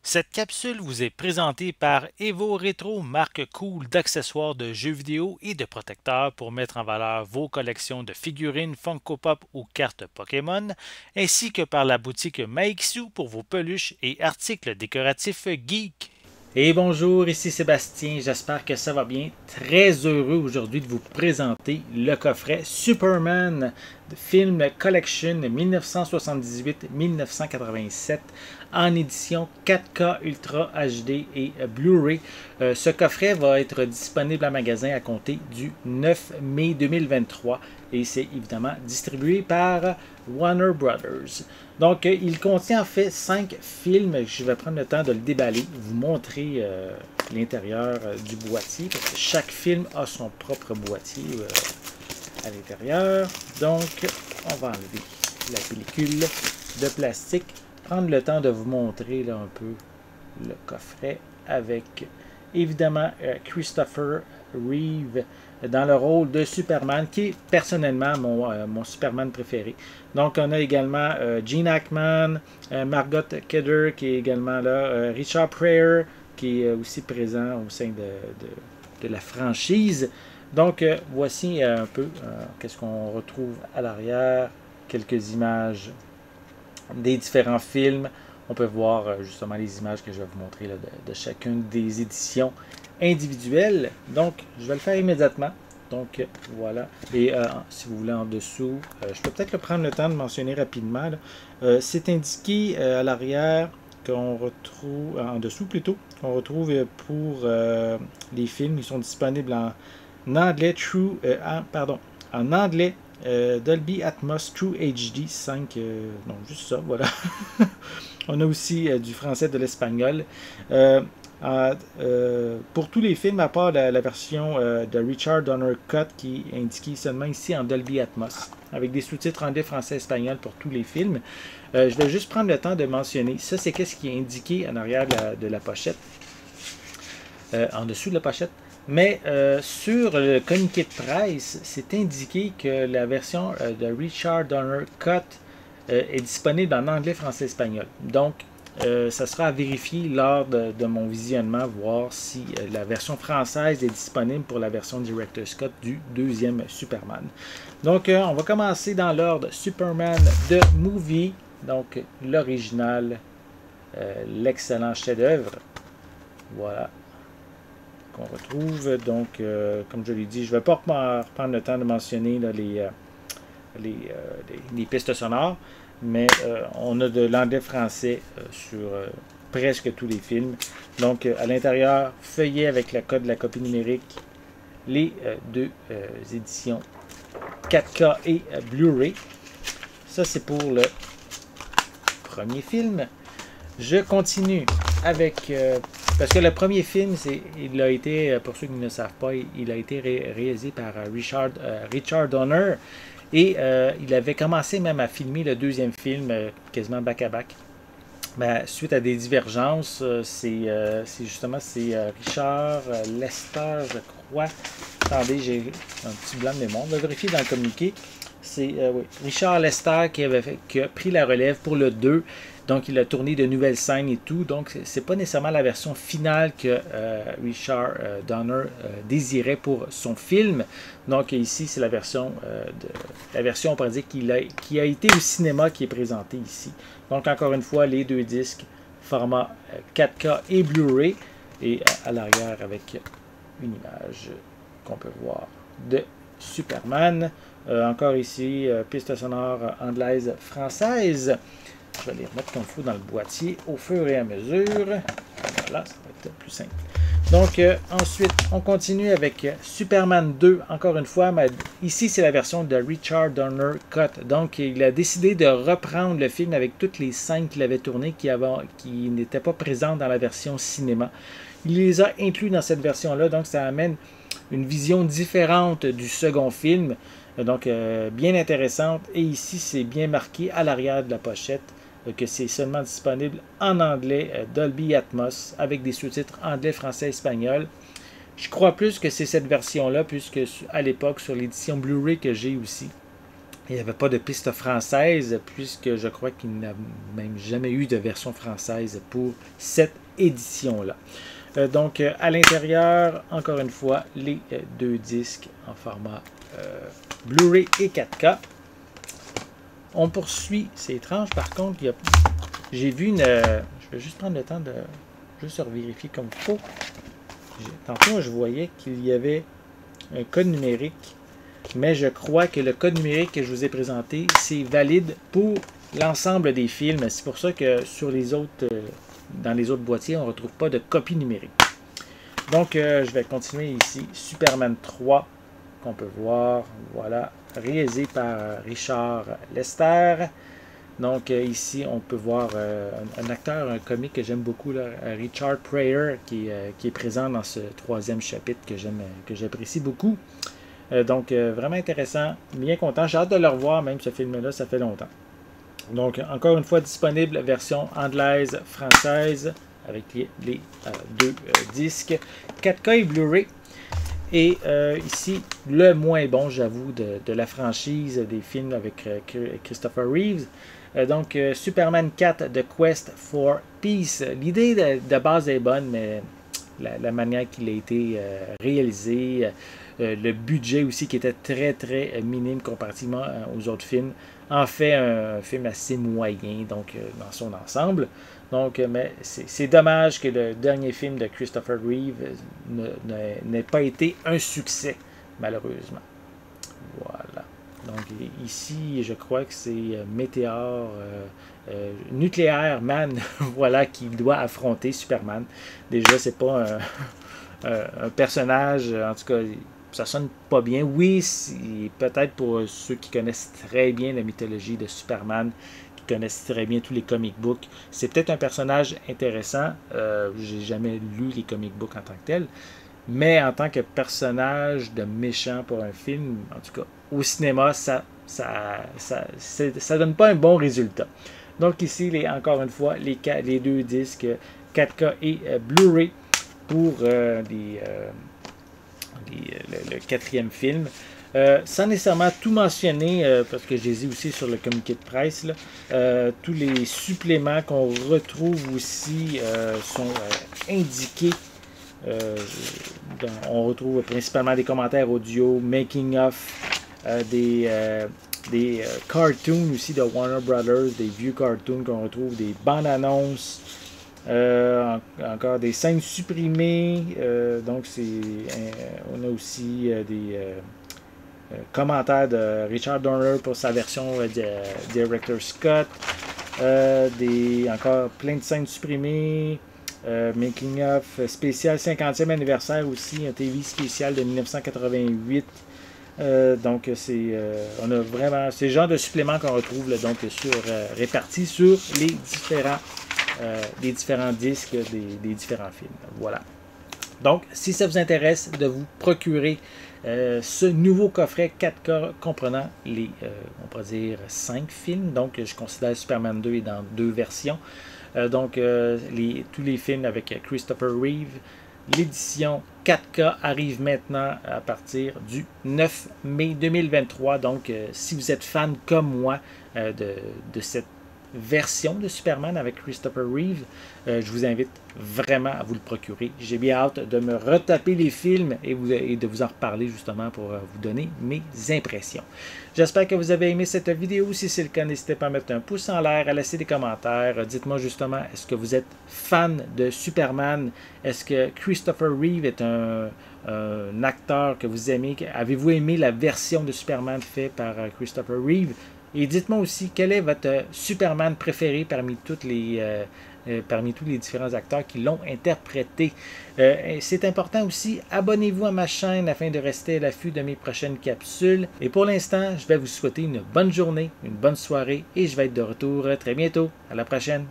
Cette capsule vous est présentée par Evo Retro, marque cool d'accessoires de jeux vidéo et de protecteurs pour mettre en valeur vos collections de figurines Funko Pop ou cartes Pokémon, ainsi que par la boutique Maixu pour vos peluches et articles décoratifs geek. Et bonjour, ici Sébastien, j'espère que ça va bien. Très heureux aujourd'hui de vous présenter le coffret Superman de film Collection 1978-1987 en édition 4K Ultra HD et Blu-ray. Ce coffret va être disponible en magasin à compter du 9 mai 2023 et c'est évidemment distribué par Warner Brothers. Donc, il contient en fait 5 films. Je vais prendre le temps de le déballer, vous montrer l'intérieur du boîtier, parce que chaque film a son propre boîtier à l'intérieur. Donc, on va enlever la pellicule de plastique, prendre le temps de vous montrer là, un peu le coffret avec évidemment Christopher Reeve dans le rôle de Superman, qui est personnellement mon Superman préféré. Donc, on a également Gene Hackman, Margot Kidder, qui est également là, Richard Pryor, qui est aussi présent au sein de la franchise. Donc, voici un peu qu'est-ce qu'on retrouve à l'arrière, quelques images des différents films. On peut voir justement les images que je vais vous montrer là, de chacune des éditions individuelles. Donc, je vais le faire immédiatement. Donc, voilà. Et si vous voulez en dessous, je peux peut-être prendre le temps de mentionner rapidement. C'est indiqué à l'arrière qu'on retrouve, en dessous plutôt, qu'on retrouve pour les films. Ils sont disponibles en anglais en anglais Dolby Atmos True HD 5, non, juste ça, voilà. On a aussi du français, de l'espagnol. Pour tous les films, à part la version de Richard Donner Cut, qui est indiquée seulement ici en Dolby Atmos, avec des sous-titres anglais, français, espagnol pour tous les films. Je vais juste prendre le temps de mentionner, ça c'est ce qui est indiqué en arrière de la pochette, en dessous de la pochette. Mais sur le communiqué de presse, c'est indiqué que la version de Richard Donner Cut est disponible en anglais, français, espagnol. Donc, ça sera à vérifier lors de mon visionnement, voir si la version française est disponible pour la version Director's Cut du deuxième Superman. Donc, on va commencer dans l'ordre Superman The Movie, donc l'original, l'excellent chef-d'œuvre. Voilà. Qu'on retrouve. Donc, comme je l'ai dit, je ne vais pas reprendre le temps de mentionner là, les pistes sonores, mais on a de l'anglais-français sur presque tous les films. Donc, à l'intérieur, feuillet avec le code de la copie numérique, les deux éditions 4K et Blu-ray. Ça, c'est pour le premier film. Je continue avec... parce que le premier film, il a été, pour ceux qui ne le savent pas, il a été réalisé par Richard Donner. Et il avait commencé même à filmer le deuxième film, quasiment back-à-back. Ben, suite à des divergences, c'est Richard Lester, je crois. Attendez, j'ai un petit blanc de mémoire. On va vérifier dans le communiqué. C'est oui, Richard Lester qui a pris la relève pour le 2. Donc, il a tourné de nouvelles scènes et tout. Donc, c'est pas nécessairement la version finale que Richard Donner désirait pour son film. Donc, ici, c'est la version, on pourrait dire, qui a été au cinéma qui est présentée ici. Donc, encore une fois, les deux disques, format 4K et Blu-ray. Et à l'arrière, avec une image qu'on peut voir de Superman. Encore ici, piste sonore anglaise, française. Je vais les remettre comme il faut dans le boîtier au fur et à mesure. Voilà, ça va être plus simple. Donc, ensuite, on continue avec Superman 2, encore une fois. Mais ici, c'est la version de Richard Donner Cut. Donc, il a décidé de reprendre le film avec toutes les scènes qu'il avait tournées qui n'étaient pas présentes dans la version cinéma. Il les a inclus dans cette version-là. Donc, ça amène une vision différente du second film. Donc, bien intéressante. Et ici, c'est bien marqué à l'arrière de la pochette que c'est seulement disponible en anglais Dolby Atmos avec des sous-titres anglais, français, espagnol. Je crois plus que c'est cette version-là, puisque à l'époque, sur l'édition Blu-ray que j'ai aussi, Il n'y avait pas de piste française, puisque je crois qu'il n'a même jamais eu de version française pour cette édition-là. Donc, à l'intérieur, encore une fois, les deux disques en format Blu-ray et 4K. On poursuit. C'est étrange, par contre, j'ai vu une... je vais juste prendre le temps de juste vérifier comme il faut. Tantôt, je voyais qu'il y avait un code numérique, mais je crois que le code numérique que je vous ai présenté, c'est valide pour l'ensemble des films. C'est pour ça que sur les autres, dans les autres boîtiers, on ne retrouve pas de copie numérique. Donc, je vais continuer ici. Superman 3, qu'on peut voir, voilà, réalisé par Richard Lester. Donc, ici, on peut voir un acteur, un comique que j'aime beaucoup, là, Richard Pryor, qui est présent dans ce troisième chapitre que j'apprécie beaucoup. Donc, vraiment intéressant, bien content. J'ai hâte de le revoir, même ce film-là, ça fait longtemps. Donc, encore une fois, disponible version anglaise, française, avec les deux disques, 4K et Blu-ray. Et ici, le moins bon, j'avoue, de la franchise des films avec Christopher Reeves. Donc, Superman 4, The Quest for Peace. L'idée de base est bonne, mais la manière qu'il a été réalisé, le budget aussi qui était très, très minime comparativement aux autres films, en fait un film assez moyen, donc dans son ensemble. Donc, mais c'est dommage que le dernier film de Christopher Reeve n'ait pas été un succès, malheureusement. Voilà. Donc, ici, je crois que c'est Météore, Nucléaire Man, voilà, qui doit affronter Superman. Déjà, c'est pas un personnage, en tout cas, ça sonne pas bien. Oui, peut-être pour ceux qui connaissent très bien la mythologie de Superman, qui connaissent très bien tous les comic books, c'est peut-être un personnage intéressant. J'ai jamais lu les comic books en tant que tel, mais en tant que personnage de méchant pour un film, en tout cas, au cinéma, ça donne pas un bon résultat. Donc ici, encore une fois, les deux disques 4K et Blu-ray pour le quatrième film. Sans nécessairement tout mentionner, parce que je les ai aussi sur le communiqué de presse, là, tous les suppléments qu'on retrouve aussi sont indiqués. On retrouve principalement des commentaires audio, making of, des cartoons aussi de Warner Brothers, des vieux cartoons qu'on retrouve, des bandes annonces, encore des scènes supprimées. Donc on a aussi des commentaires de Richard Donner pour sa version Director Scott, encore plein de scènes supprimées. Making of spécial 50e anniversaire aussi, un TV spécial de 1988. Donc on a vraiment c'est le genre de suppléments qu'on retrouve là, donc répartis sur les différents disques des différents films. Voilà. Donc, si ça vous intéresse de vous procurer ce nouveau coffret 4K comprenant on pourrait dire 5 films, donc je considère Superman 2 est dans 2 versions. Donc, tous les films avec Christopher Reeve. L'édition 4K arrive maintenant à partir du 9 mai 2023. Donc, si vous êtes fan comme moi de cette version de Superman avec Christopher Reeve, je vous invite vraiment à vous le procurer. J'ai bien hâte de me retaper les films et de vous en reparler justement pour vous donner mes impressions. J'espère que vous avez aimé cette vidéo. Si c'est le cas, n'hésitez pas à mettre un pouce en l'air, à laisser des commentaires. Dites-moi justement, est-ce que vous êtes fan de Superman? Est-ce que Christopher Reeve est un acteur que vous aimez? Avez-vous aimé la version de Superman faite par Christopher Reeve? Et dites-moi aussi, quel est votre Superman préféré parmi tous les différents acteurs qui l'ont interprété. C'est important aussi, abonnez-vous à ma chaîne afin de rester à l'affût de mes prochaines capsules. Et pour l'instant, je vais vous souhaiter une bonne journée, une bonne soirée et je vais être de retour très bientôt. À la prochaine!